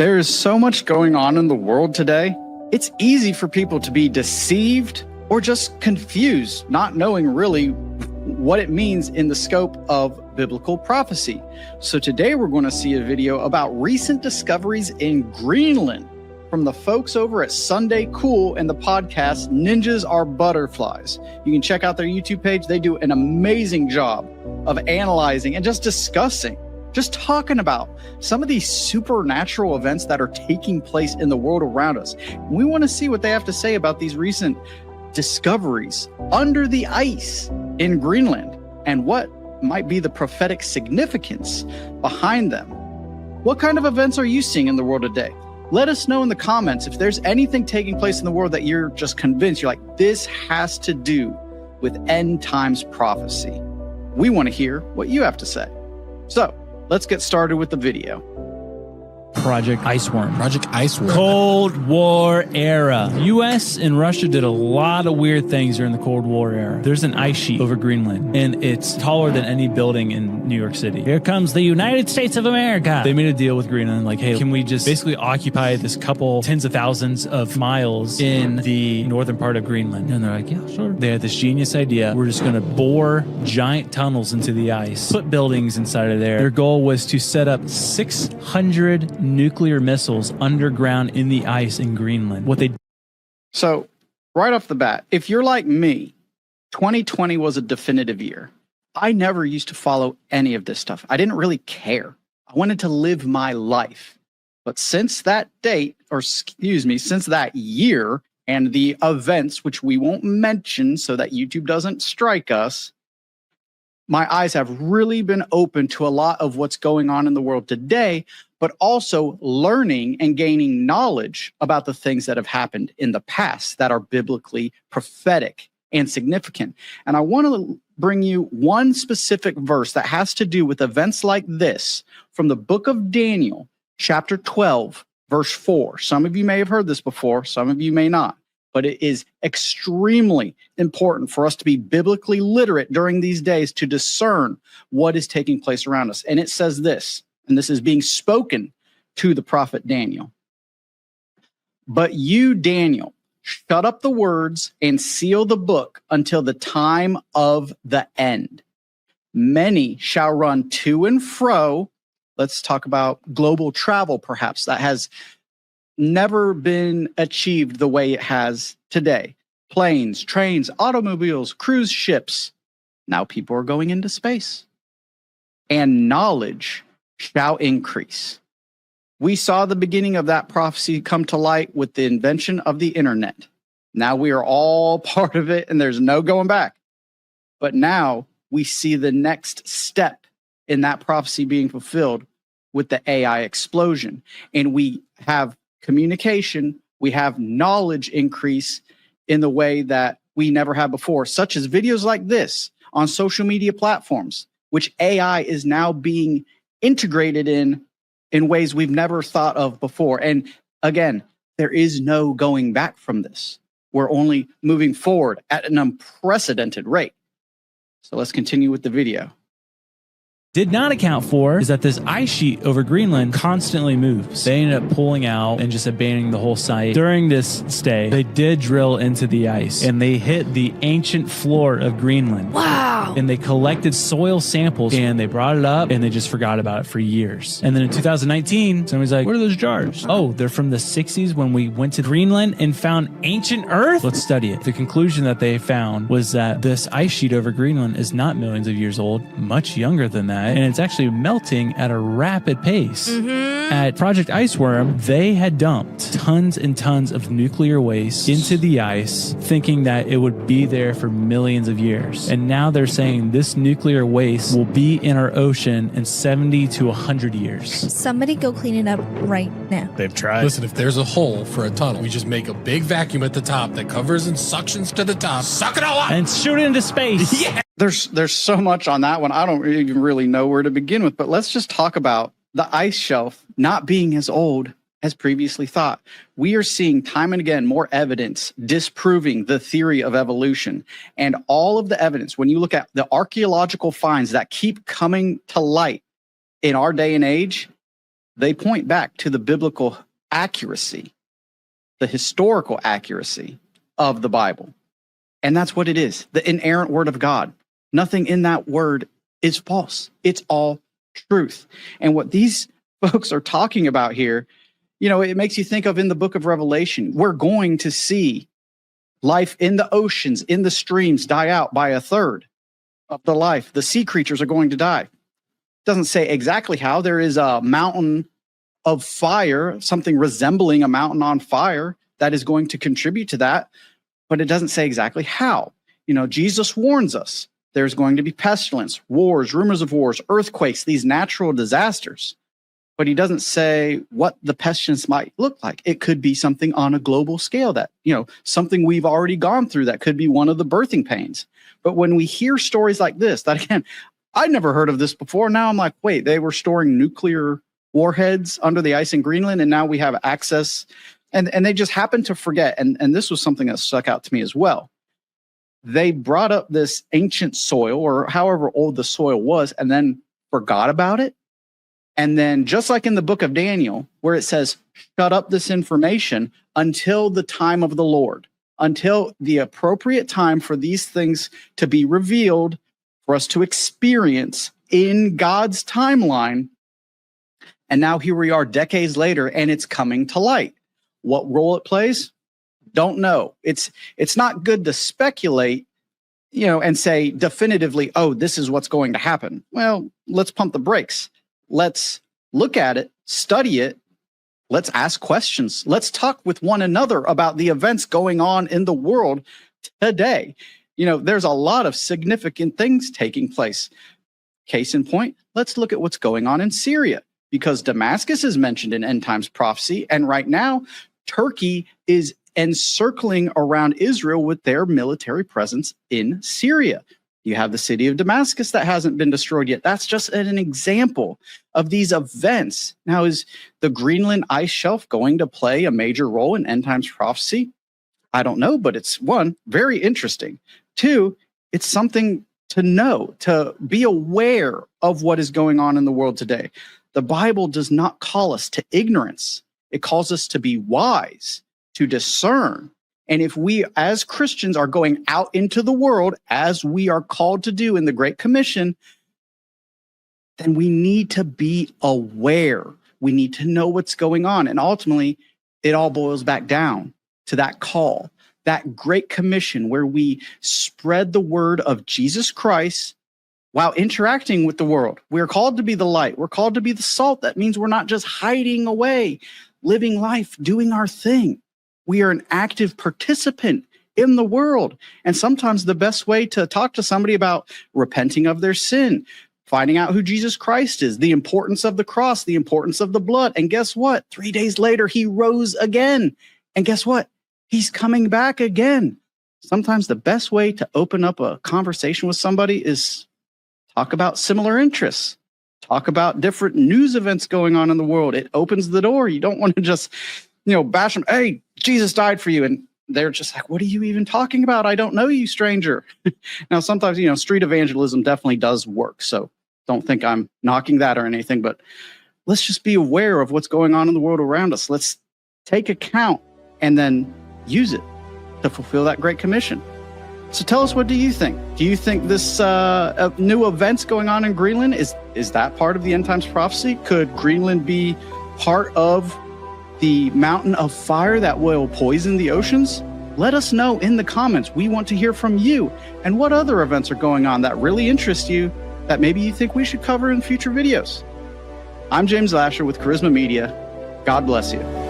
There is so much going on in the world today. It's easy for people to be deceived or just confused, not knowing really what it means in the scope of biblical prophecy. So today we're going to see a video about recent discoveries in Greenland from the folks over at Sunday Cool and the podcast Ninjas Are Butterflies. You can check out their YouTube page. They do an amazing job of analyzing and just discussing, just talking about some of these supernatural events that are taking place in the world around us. We want to see what they have to say about these recent discoveries under the ice in Greenland and what might be the prophetic significance behind them. What kind of events are you seeing in the world today? Let us know in the comments if there's anything taking place in the world that you're just convinced, you're like, this has to do with end times prophecy. We want to hear what you have to say. So let's get started with the video. Project Iceworm. Project Iceworm. Cold War era. U.S. and Russia did a lot of weird things during the Cold War era. There's an ice sheet over Greenland, and it's taller than any building in New York City. Here comes the United States of America. They made a deal with Greenland, like, hey, can we just basically occupy this couple tens of thousands of miles in the northern part of Greenland? And they're like, yeah, sure. They had this genius idea. We're just going to bore giant tunnels into the ice, put buildings inside of there. Their goal was to set up 600 nuclear missiles underground in the ice in Greenland. So right off the bat, if you're like me, 2020 was a definitive year. I never used to follow any of this stuff. I didn't really care. I wanted to live my life. But since that date, or excuse me, since that year and the events, which we won't mention so that YouTube doesn't strike us, my eyes have really been open to a lot of what's going on in the world today, but also learning and gaining knowledge about the things that have happened in the past that are biblically prophetic and significant. And I want to bring you one specific verse that has to do with events like this from the book of Daniel, chapter 12, verse 4. Some of you may have heard this before, some of you may not. But it is extremely important for us to be biblically literate during these days to discern what is taking place around us. And it says this, and this is being spoken to the prophet Daniel. But you, Daniel, shut up the words and seal the book until the time of the end. Many shall run to and fro. Let's talk about global travel, perhaps, that has never been achieved the way it has today. Planes, trains, automobiles, cruise ships. Now people are going into space. And knowledge shall increase. We saw the beginning of that prophecy come to light with the invention of the internet. Now we are all part of it and there's no going back. But now we see the next step in that prophecy being fulfilled with the AI explosion. And we have communication, we have knowledge increase in the way that we never have before, such as videos like this on social media platforms, which AI is now being integrated in ways we've never thought of before. And again, there is no going back from this. We're only moving forward at an unprecedented rate. So let's continue with the video. Did not account for is that this ice sheet over Greenland constantly moves. They ended up pulling out and just abandoning the whole site. During this stay, they did drill into the ice and they hit the ancient floor of Greenland. Wow. And they collected soil samples and they brought it up and they just forgot about it for years. And then in 2019, somebody's like, what are those jars? Oh, they're from the 60s when we went to Greenland and found ancient earth. Let's study it. The conclusion that they found was that this ice sheet over Greenland is not millions of years old, much younger than that. And it's actually melting at a rapid pace. At Project Iceworm, they had dumped tons and tons of nuclear waste into the ice, thinking that it would be there for millions of years. And now they're saying this nuclear waste will be in our ocean in 70 to 100 years. Somebody go clean it up right now. They've tried. Listen, if there's a hole for a tunnel, we just make a big vacuum at the top that covers and suctions to the top. Suck it all up! And shoot it into space. Yeah! There's so much on that one. I don't even really know where to begin with, but let's just talk about the ice shelf not being as old as previously thought. We are seeing time and again more evidence disproving the theory of evolution. And all of the evidence, when you look at the archaeological finds that keep coming to light in our day and age, they point back to the biblical accuracy, the historical accuracy of the Bible. And that's what it is, the inerrant word of God. Nothing in that word is false. It's all truth. And what these folks are talking about here, you know, it makes you think of in the book of Revelation, we're going to see life in the oceans, in the streams die out by a third of the life. The sea creatures are going to die. Doesn't say exactly how. There is a mountain of fire, something resembling a mountain on fire that is going to contribute to that, but it doesn't say exactly how. You know, Jesus warns us there's going to be pestilence, wars, rumors of wars, earthquakes, these natural disasters. But he doesn't say what the pestilence might look like. It could be something on a global scale that, you know, something we've already gone through that could be one of the birthing pains. But when we hear stories like this, that again, I'd never heard of this before. Now I'm like, wait, they were storing nuclear warheads under the ice in Greenland, and now we have access. And they just happened to forget. And this was something that stuck out to me as well. They brought up this ancient soil, or however old the soil was, and then forgot about it. And then just like in the book of Daniel, where it says, shut up this information until the time of the Lord, until the appropriate time for these things to be revealed, for us to experience in God's timeline. And now here we are decades later, and it's coming to light. What role it plays? Don't know. It's not good to speculate, you know, and say definitively, oh, this is what's going to happen. Well, let's pump the brakes. Let's look at it, study it. Let's ask questions. Let's talk with one another about the events going on in the world today. You know, there's a lot of significant things taking place. Case in point, let's look at what's going on in Syria, because Damascus is mentioned in end times prophecy. And right now, Turkey is encircling around Israel with their military presence in Syria. You have the city of Damascus that hasn't been destroyed yet. That's just an example of these events. Now, is the Greenland ice shelf going to play a major role in end times prophecy? I don't know, but it's one, very interesting. Two, it's something to know, to be aware of what is going on in the world today. The Bible does not call us to ignorance. It calls us to be wise, to discern. And if we as Christians are going out into the world, as we are called to do in the Great Commission, then we need to be aware. We need to know what's going on. And ultimately, it all boils back down to that call, that Great Commission where we spread the word of Jesus Christ while interacting with the world. We're called to be the light. We're called to be the salt. That means we're not just hiding away, living life, doing our thing. We are an active participant in the world. And sometimes the best way to talk to somebody about repenting of their sin, finding out who Jesus Christ is, the importance of the cross, the importance of the blood. And guess what? 3 days later, he rose again. And guess what? He's coming back again. Sometimes the best way to open up a conversation with somebody is talk about similar interests. Talk about different news events going on in the world. It opens the door. You don't want to just, you know, bash them. Hey, Jesus died for you. And they're just like, what are you even talking about? I don't know you, stranger. Now, sometimes, you know, street evangelism definitely does work. So don't think I'm knocking that or anything, but let's just be aware of what's going on in the world around us. Let's take account and then use it to fulfill that Great Commission. So tell us, what do you think? Do you think this new events going on in Greenland, is that part of the end times prophecy? Could Greenland be part of the mountain of fire that will poison the oceans? Let us know in the comments. We want to hear from you. And what other events are going on that really interest you that maybe you think we should cover in future videos? I'm James Lasher with Charisma Media. God bless you.